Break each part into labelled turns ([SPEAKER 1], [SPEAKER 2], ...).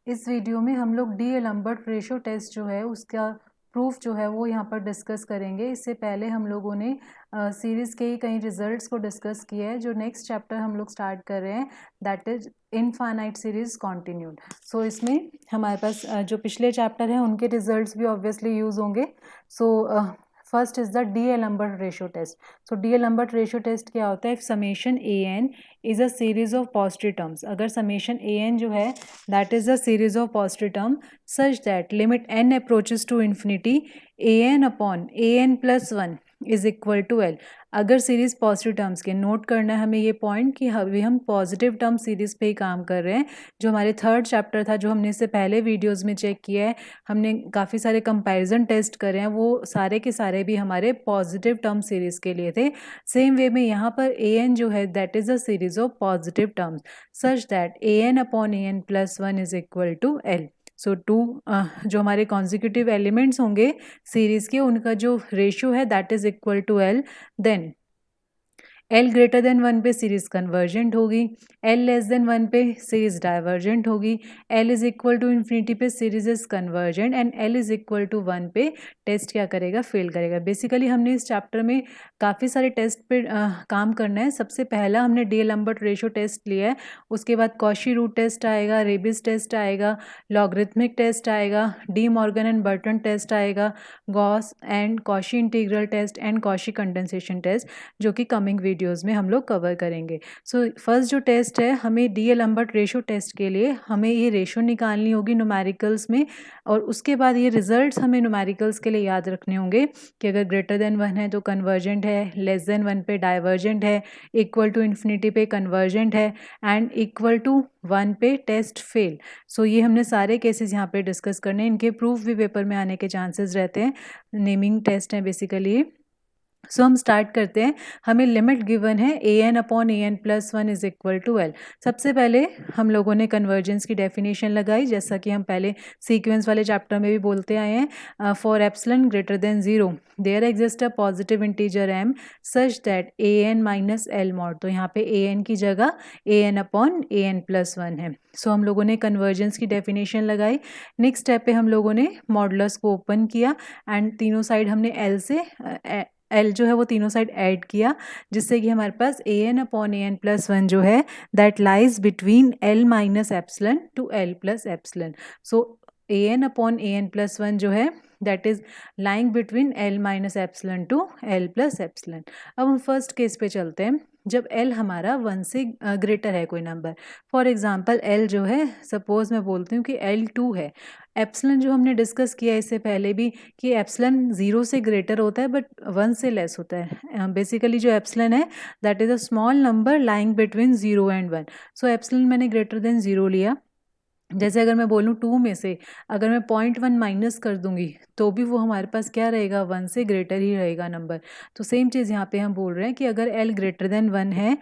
[SPEAKER 1] इस वीडियो में हम लोग डी-एलम्बर्ट रेशो टेस्ट जो है उसका प्रूफ जो है वो यहाँ पर डिस्कस करेंगे। इससे पहले हम लोगों ने सीरीज़ के ही कई रिजल्ट्स को डिस्कस किया है। जो नेक्स्ट चैप्टर हम लोग स्टार्ट कर रहे हैं that is infinite series continued. So इसमें हमारे पास जो पिछले चैप्टर हैं उनके रिजल्ट्स भी ऑब्वियसली यूज़ होंगे। So first is the D'Alembert ratio test. So D'Alembert ratio test क्या होता है? If summation A N is a series of positive terms, अगर समेशन ए एन जो है that is a series of positive term such that limit n approaches to infinity an upon an plus 1 is equal to l। अगर series positive terms के, note करना है हमें ये point कि अभी हम पॉजिटिव टर्म सीरीज पे ही काम कर रहे हैं। जो हमारे थर्ड चैप्टर था जो हमने इससे पहले वीडियोस में चेक किया है, हमने काफ़ी सारे कंपैरिजन टेस्ट करे हैं, वो सारे के सारे भी हमारे पॉजिटिव टर्म सीरीज के लिए थे। सेम वे में यहाँ पर ए एन जो है that is a series of positive terms such that an upon an plus 1 is equal to L। So two जो हमारे कॉन्जिक्यूटिव एलिमेंट्स होंगे सीरीज के उनका जो रेशियो है that is equal to L। Then L greater than 1 पे series convergent होगी, L less than 1 पे सीरीज डाइवर्जेंट होगी, L is equal to infinity पे series is convergent and L is equal to 1 पे टेस्ट क्या करेगा? Fail करेगा। Basically हमने इस चैप्टर में काफ़ी सारे टेस्ट पे काम करना है। सबसे पहला हमने डी-एलम्बर्ट रेशो टेस्ट लिया है, उसके बाद कॉशी रूट टेस्ट आएगा, रेबिस टेस्ट आएगा, लॉगरिथमिक टेस्ट आएगा, De Morgan and Bertrand test आएगा, Gauss and Cauchy integral test and Cauchy condensation test, जो कि कमिंग वीडियोस में हम लोग कवर करेंगे। सो फर्स्ट जो टेस्ट है, हमें डी-एलम्बर्ट रेशो टेस्ट के लिए हमें ये रेशो निकालनी होगी न्यूमेरिकल्स में, और उसके बाद ये रिजल्ट्स हमें न्यूमेरिकल्स के लिए याद रखने होंगे कि अगर ग्रेटर देन 1 है तो कन्वर्जेंट है, लेस देन 1 पे डाइवर्जेंट है, इक्वल टू इन्फिनिटी पे कन्वर्जेंट है एंड इक्वल टू 1 पे टेस्ट फेल। सो ये हमने सारे केसेस यहाँ पे डिस्कस करने हैं, इनके प्रूफ भी पेपर में आने के चांसेस रहते हैं। नेमिंग टेस्ट है बेसिकली। सो हम स्टार्ट करते हैं। हमें लिमिट गिवन है a N upon A N plus 1 is equal to L. सबसे पहले हम लोगों ने कन्वर्जेंस की डेफिनेशन लगाई, जैसा कि हम पहले सीक्वेंस वाले चैप्टर में भी बोलते आए हैं। For epsilon greater than 0 there exist a positive integer M such that A N minus L mod. तो यहाँ पे ए एन की जगह A N upon A N plus 1 है। सो हम लोगों ने कन्वर्जेंस की डेफिनेशन लगाई। नेक्स्ट स्टेप पे हम लोगों ने मॉडुलस को ओपन किया एंड तीनों साइड हमने एल से एल जो है वो तीनों साइड ऐड किया, जिससे कि हमारे पास A N upon A N plus 1 जो है that lies between L minus epsilon to L plus epsilon. So A N upon A N plus 1 जो है that is lying between L minus epsilon to L plus epsilon. अब हम first case पे चलते हैं। जब एल हमारा 1 से ग्रेटर है कोई नंबर, फॉर एग्जांपल एल जो है, सपोज मैं बोलती हूँ कि एल 2 है। एप्सिलॉन जो हमने डिस्कस किया इससे पहले भी कि एप्सिलॉन 0 से ग्रेटर होता है बट 1 से लेस होता है। बेसिकली जो एप्सिलॉन है that is a small number lying between 0 and 1। So epsilon मैंने ग्रेटर देन 0 लिया। जैसे अगर मैं बोलूँ 2 में से अगर मैं 0.1 माइनस कर दूंगी तो भी वो हमारे पास क्या रहेगा? 1 से ग्रेटर ही रहेगा नंबर। तो सेम चीज़ यहाँ पे हम बोल रहे हैं कि अगर एल ग्रेटर देन 1 है,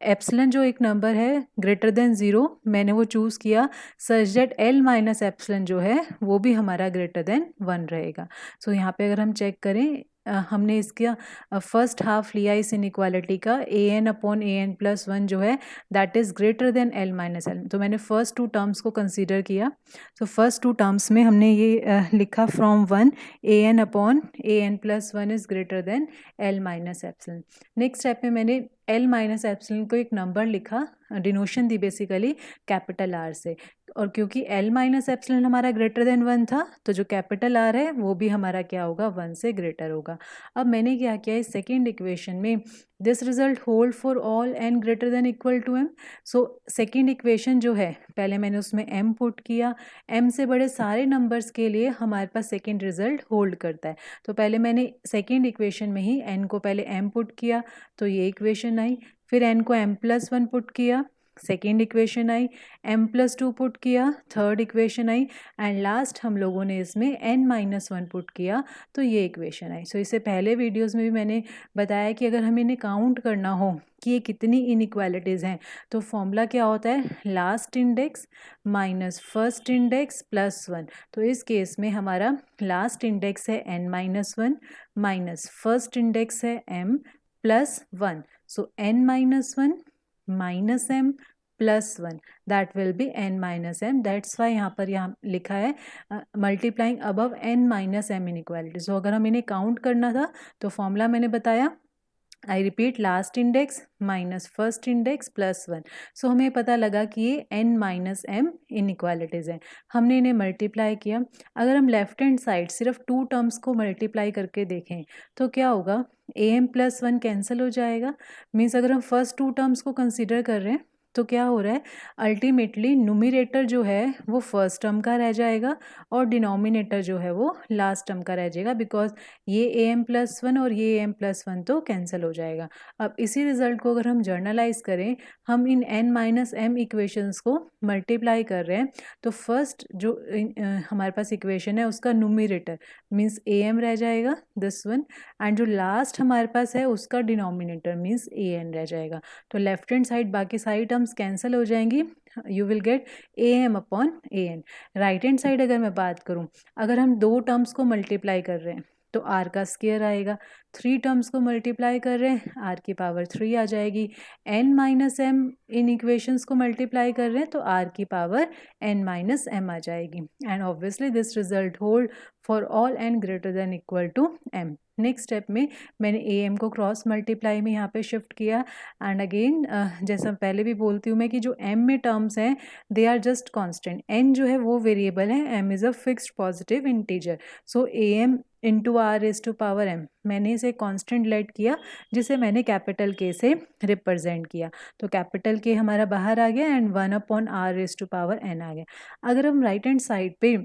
[SPEAKER 1] एप्सिलॉन जो एक नंबर है ग्रेटर देन 0 मैंने वो चूज़ किया, such that L minus epsilon जो है वो भी हमारा ग्रेटर देन 1 रहेगा। सो यहाँ पे अगर हम चेक करें, हमने इसका फर्स्ट हाफ लिया इस इनइक्वालिटी का, A N upon A N plus 1 जो है that is greater than L minus L. तो मैंने फर्स्ट 2 टर्म्स को कंसीडर किया। तो फर्स्ट 2 टर्म्स में हमने ये लिखा from 1 A N upon A N plus 1 is greater than L minus epsilon. Next step में मैंने एल माइनस एप्सिलॉन को एक नंबर लिखा, डिनोशन दी बेसिकली कैपिटल आर से, और क्योंकि एल माइनस एप्सिलॉन हमारा ग्रेटर देन 1 था तो जो कैपिटल आर है वो भी हमारा क्या होगा? 1 से ग्रेटर होगा। अब मैंने क्या किया इस सेकेंड इक्वेशन में, this result hold for all N greater than equal to M. So second equation जो है पहले मैंने उसमें एम पुट किया, एम से बड़े सारे नंबर्स के लिए हमारे पास सेकेंड रिजल्ट होल्ड करता है। तो पहले मैंने सेकेंड इक्वेशन में ही एन को पहले एम पुट किया तो ये इक्वेशन आई, फिर एन को एम प्लस 1 पुट किया, सेकेंड इक्वेशन आई, एम प्लस 2 पुट किया, third equation I, and last हम लोगों ने इसमें एन माइनस 1 पुट किया तो ये इक्वेशन आई। सो इससे पहले वीडियोस में भी मैंने बताया कि अगर हमें इन्हें काउंट करना हो कि ये कितनी इनइक्वालिटीज़ हैं तो फॉर्मूला क्या होता है? Last index minus first index plus 1। तो इस केस में हमारा लास्ट इंडेक्स है n minus 1 minus first index है m plus 1। So n minus 1 minus m +1 that will be n minus m, that's why यहाँ लिखा है multiplying above n minus m inequality. So अगर हम इन्हें काउंट करना था तो फॉर्मूला मैंने बताया, I repeat, last index minus first index +1। सो हमें पता लगा कि ये n माइनस m इनइक्वालिटीज़ हैं, हमने इन्हें मल्टीप्लाई किया। अगर हम लेफ्ट हैंड साइड सिर्फ 2 टर्म्स को मल्टीप्लाई करके देखें तो क्या होगा, am+1 कैंसिल हो जाएगा। मीन्स अगर हम फर्स्ट 2 टर्म्स को कंसिडर कर रहे हैं तो क्या हो रहा है, अल्टीमेटली न्यूमरेटर जो है वो फर्स्ट टर्म का रह जाएगा और डिनोमिनेटर जो है वो लास्ट टर्म का रह जाएगा, बिकॉज ये am+1 और ये am+1 तो कैंसिल हो जाएगा। अब इसी रिजल्ट को अगर हम जर्नलाइज करें, हम इन n माइनस m इक्वेशंस को मल्टीप्लाई कर रहे हैं, तो फर्स्ट जो हमारे पास इक्वेशन है उसका न्यूमरेटर मीन्स am रह जाएगा दिस वन, एंड जो लास्ट हमारे पास है उसका डिनोमिनेटर मीन्स an रह जाएगा। तो लेफ्ट हैंड साइड बाकी सारी टर्म्स कैंसिल हो जाएंगी, you will get am/an। Right hand side अगर मैं बात करूं, अगर हम 2 टर्म्स को मल्टीप्लाई कर रहे हैं तो r का स्क्वायर आएगा, 3 टर्म्स को मल्टीप्लाई कर रहे हैं r की पावर 3 आ जाएगी, n माइनस m इन इक्वेशंस को मल्टीप्लाई कर रहे हैं तो r की पावर n माइनस m आ जाएगी, and obviously this result hold for all n greater than equal to m। Next step में मैंने am को क्रॉस मल्टीप्लाई में यहाँ पे शिफ्ट किया, एंड अगेन जैसा पहले भी बोलती हूँ मैं कि जो m में टर्म्स हैं they are just constant, n जो है वो वेरिएबल है, m is a fixed positive integer. So am into R raise to power m, मैंने इसे कांस्टेंट लेट किया जिसे मैंने कैपिटल K से रिप्रेजेंट किया, तो कैपिटल K हमारा बाहर आ गया and 1/r raise to power n आ गया। अगर हम राइट हैंड साइड पे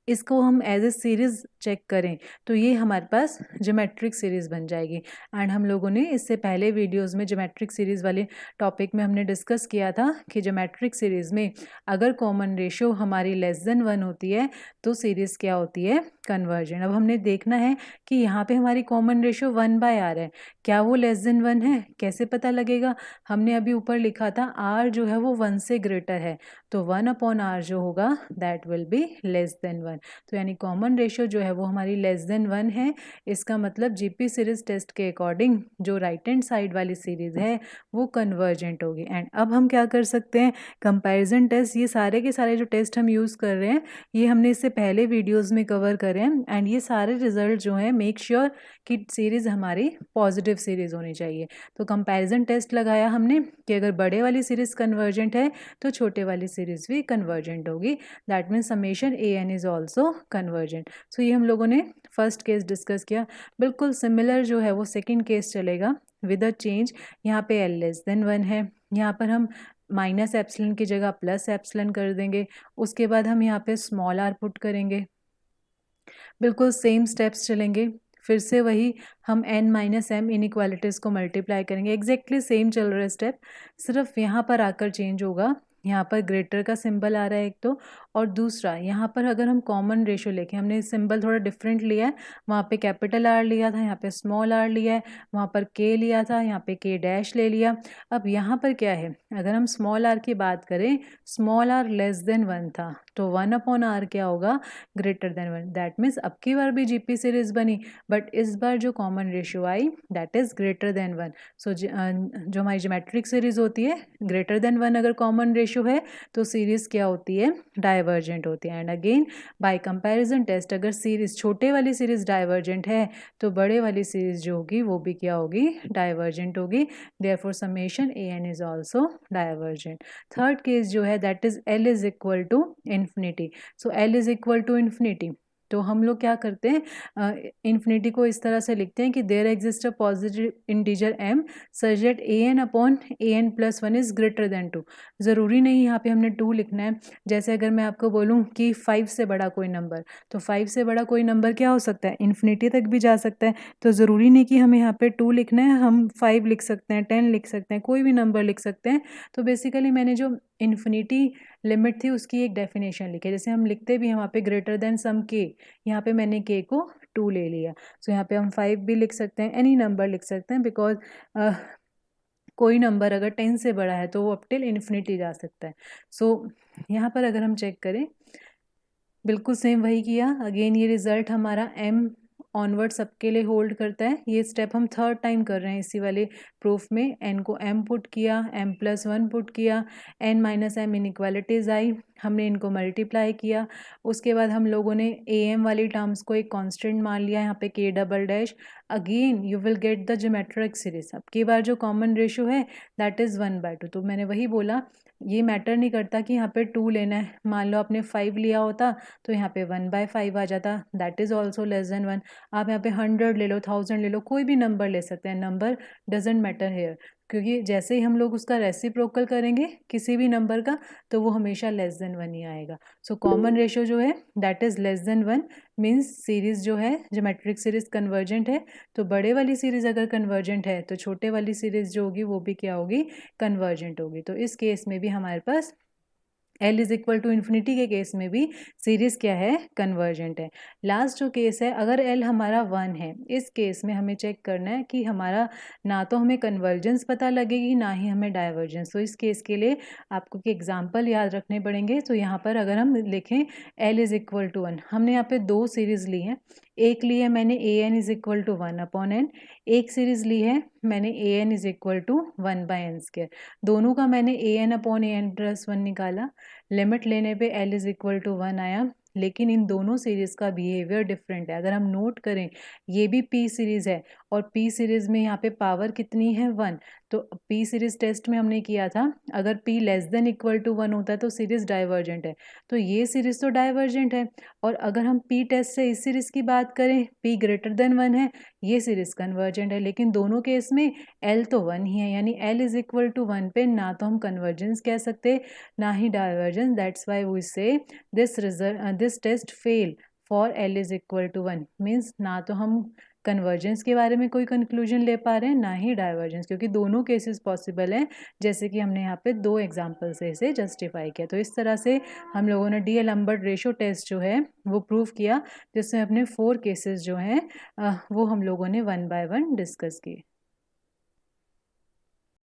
[SPEAKER 1] इसको हम एज ए सीरीज़ चेक करें तो ये हमारे पास ज्योमेट्रिक सीरीज़ बन जाएगी, एंड हम लोगों ने इससे पहले वीडियोस में ज्योमेट्रिक सीरीज़ वाले टॉपिक में हमने डिस्कस किया था कि ज्योमेट्रिक सीरीज़ में अगर कॉमन रेशियो हमारी लेस देन 1 होती है तो सीरीज़ क्या होती है, कन्वर्जेंट। अब हमने देखना है कि यहाँ पे हमारी कॉमन रेशियो 1/r है, क्या वो लेस देन 1 है, कैसे पता लगेगा, हमने अभी ऊपर लिखा था r जो है वो 1 से ग्रेटर है, तो 1/r जो होगा that will be less than 1। तो यानी कॉमन रेशियो जो है वो हमारी लेस देन 1 है, इसका मतलब जीपी सीरीज टेस्ट के अकॉर्डिंग जो राइट हैंड साइड वाली सीरीज है वो कन्वर्जेंट होगी। एंड अब हम क्या कर सकते हैं, कंपैरिजन टेस्ट, ये सारे के सारे जो टेस्ट हम यूज़ कर रहे हैं ये हमने इससे पहले वीडियोज़ में कवर करे हैं, एंड ये सारे रिजल्ट जो हैं मेक श्योर कि सीरीज़ हमारी पॉजिटिव सीरीज़ होनी चाहिए। तो कंपैरिजन टेस्ट लगाया हमने कि अगर बड़े वाली सीरीज़ कन्वर्जेंट है तो छोटे वाली सीरीज़ भी कन्वर्जेंट होगी, that means summation an is also convergent. So ये हम लोगों ने फर्स्ट केस डिस्कस किया। बिल्कुल सिमिलर जो है वो सेकेंड केस चलेगा विद अ चेंज, यहाँ पे l लेस देन 1 है, यहाँ पर हम माइनस एप्सिलन की जगह प्लस एप्सिलन कर देंगे, उसके बाद हम यहाँ पे स्मॉल r पुट करेंगे, बिल्कुल सेम स्टेप्स चलेंगे, फिर से वही हम n माइनस m इनइक्वालिटीज़ को मल्टीप्लाई करेंगे, एग्जैक्टली सेम चल रहा है स्टेप, सिर्फ यहाँ पर आकर चेंज होगा, यहाँ पर ग्रेटर का सिंबल आ रहा है एक तो, और दूसरा यहाँ पर अगर हम कॉमन रेशियो लेके, हमने सिंबल थोड़ा डिफरेंट लिया है, वहाँ पे कैपिटल R लिया था, यहाँ पे स्मॉल r लिया है, वहाँ पर K लिया था, यहाँ पे K डैश ले लिया। अब यहाँ पर क्या है, अगर हम स्मॉल r की बात करें, स्मॉल r लेस देन 1 था तो 1/r क्या होगा, ग्रेटर देन 1, दैट मीन्स अब की बार भी जीपी सीरीज बनी, बट इस बार जो common ratio I that is greater than 1। सो जो हमारी ज्योमेट्रिक सीरीज होती है ग्रेटर देन 1 अगर कॉमन रेशियो है तो सीरीज़ क्या होती है, डाइवर्जेंट होती है। And again by comparison test अगर सीरीज़ छोटे वाली सीरीज़ डाइवर्जेंट है तो बड़े वाली सीरीज़ जो होगी वो भी क्या होगी, डाइवर्जेंट होगी, therefore summation an is also divergent. Third case जो है that is l is equal to infinity. So l is equal to infinity, तो हम लोग क्या करते हैं, इन्फिनिटी को इस तरह से लिखते हैं कि there exist a positive integer m such that an/an+1 is greater than 2। ज़रूरी नहीं यहाँ पे हमने 2 लिखना है, जैसे अगर मैं आपको बोलूँ कि 5 से बड़ा कोई नंबर, तो 5 से बड़ा कोई नंबर क्या हो सकता है, इन्फिनिटी तक भी जा सकता है, तो ज़रूरी नहीं कि हमें यहाँ पे 2 लिखना है, हम 5 लिख सकते हैं, 10 लिख सकते हैं, कोई भी नंबर लिख सकते हैं। तो बेसिकली मैंने जो इन्फिनिटी लिमिट थी उसकी एक डेफिनेशन लिखी है, जैसे हम लिखते भी हैं वहाँ पे ग्रेटर देन सम k, यहाँ पे मैंने k को 2 ले लिया, सो यहाँ पे हम 5 भी लिख सकते हैं, एनी नंबर लिख सकते हैं, बिकॉज कोई नंबर अगर 10 से बड़ा है तो वो अप टिल इन्फिनिटी जा सकता है। सो यहाँ पर अगर हम चेक करें बिल्कुल सेम वही किया, अगेन ये रिजल्ट हमारा m ऑनवर्ड सबके लिए होल्ड करता है। ये स्टेप हम थर्ड टाइम कर रहे हैं इसी वाले प्रूफ में। n को m पुट किया, m+1 पुट किया, n माइनस m इनइक्वालिटीज आई, हमने इनको मल्टीप्लाई किया। उसके बाद हम लोगों ने am वाली टर्म्स को एक कांस्टेंट मान लिया यहाँ पे k double dash. Again you will get the geometric series. अब की बार जो कॉमन रेशियो है दैट इज़ 1/2। तो मैंने वही बोला, ये मैटर नहीं करता कि यहाँ पे 2 लेना है। मान लो आपने 5 लिया होता तो यहाँ पे 1/5 आ जाता, that is also less than 1। आप यहाँ पे 100 ले लो, 1000 ले लो, कोई भी नंबर ले सकते हैं, नंबर डजेंट मैटर हेयर। क्योंकि जैसे ही हम लोग उसका रेसिप्रोकल करेंगे किसी भी नंबर का तो वो हमेशा लेस देन 1 ही आएगा। सो कॉमन रेशियो जो है that is less than 1, means series जो है ज्योमेट्रिक सीरीज़ कन्वर्जेंट है। तो बड़े वाली सीरीज़ अगर कन्वर्जेंट है तो छोटे वाली सीरीज़ जो होगी वो भी क्या होगी, कन्वर्जेंट होगी। तो इस केस में भी हमारे पास L is equal to infinity के केस में भी सीरीज़ क्या है, कन्वर्जेंट है। लास्ट जो केस है, अगर L हमारा 1 है, इस केस में हमें चेक करना है कि हमारा ना तो हमें कन्वर्जेंस पता लगेगी ना ही हमें डाइवर्जेंस। तो इस केस के लिए आपको के एग्जाम्पल याद रखने पड़ेंगे। तो यहाँ पर अगर हम लिखें L इज इक्वल टू 1, हमने यहाँ पे दो सीरीज़ ली है। एक ली है मैंने an is equal to 1/n, एक सीरीज़ ली है मैंने an is equal to 1/n²। दोनों का मैंने an/an+1 निकाला। लिमिट लेने पे L इज इक्वल टू 1 आया। लेकिन इन दोनों सीरीज़ का बिहेवियर डिफरेंट है। अगर हम नोट करें, ये भी P सीरीज़ है और P सीरीज़ में यहाँ पे पावर कितनी है, 1। तो P सीरीज़ टेस्ट में हमने किया था, अगर P less than equal to 1 होता है तो सीरीज़ डाइवर्जेंट है। तो ये सीरीज़ तो डाइवर्जेंट है। और अगर हम P टेस्ट से इस सीरीज़ की बात करें, P ग्रेटर देन 1 है, ये सीरीज़ कन्वर्जेंट है। लेकिन दोनों केस में L तो 1 ही है, यानी L इज इक्वल टू 1 पे ना तो हम कन्वर्जेंस कह सकते ना ही divergence. That's why we say this test fail for L is equal to 1। Means ना तो हम कन्वर्जेंस के बारे में कोई कंक्लूजन ले पा रहे हैं ना ही डाइवर्जेंस, क्योंकि दोनों केसेस पॉसिबल हैं, जैसे कि हमने यहाँ पे दो एग्जांपल से इसे जस्टिफाई किया। तो इस तरह से हम लोगों ने डी-एलम्बर्ट रेशियो टेस्ट जो है वो प्रूव किया, जिसमें अपने 4 केसेस जो हैं वो हम लोगों ने 1 बाय 1 डिस्कस किए।